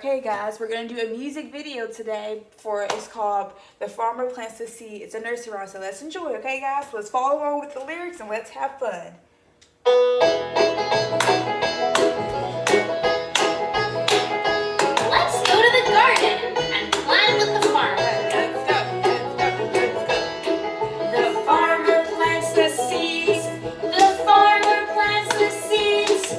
Okay guys, we're going to do a music video today it's called The Farmer Plants the Seed. It's a nursery rhyme, so let's enjoy, okay guys? Let's follow along with the lyrics and let's have fun. Let's go to the garden and plant with the farmer. The farmer plants the seeds. The farmer plants the seeds.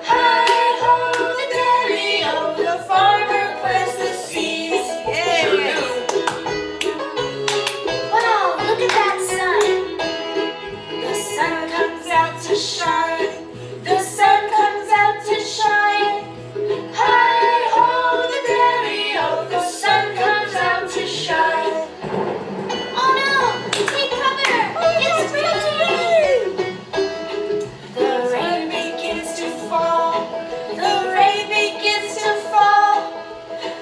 Hi-ho, the dairy-o, the farmer plants the seeds. Yes. Wow, look at that sun. The sun comes out to shine. The sun comes out to shine. Hi-ho, the dairy-o, the sun comes out to shine. Oh no, take cover, it's raining! The rain begins to fall. The rain begins to fall.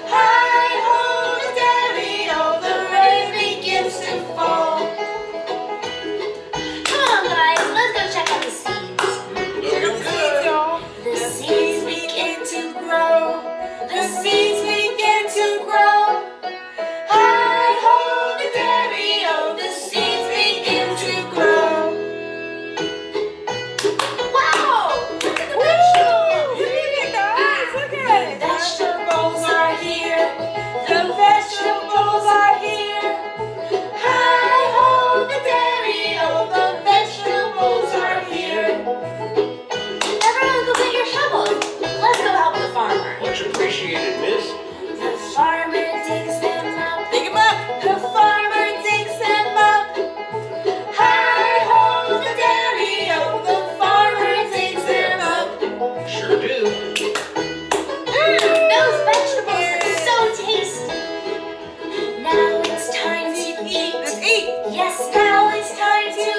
Hi-ho, the dairy-o, the rain begins to fall. Come on guys, let's go check out the seeds. The seeds begin to grow. The seeds begin to grow. Hi-ho, the dairy-o, the seeds begin to grow. Wow! Look at the vegetables! Look at it. The vegetables are here. The vegetables are here. Hi-ho, the dairy-o, the vegetables are here. Everyone go get your shovel. Let's go help the farmer. Much appreciated, miss. The farmer digs them up. Dig him up. The farmer digs them up. Hi-ho, the dairy-o, the farmer digs them up. Sure do. Those vegetables are so tasty. Now it's time to eat. Let's eat. Yes, now it's time to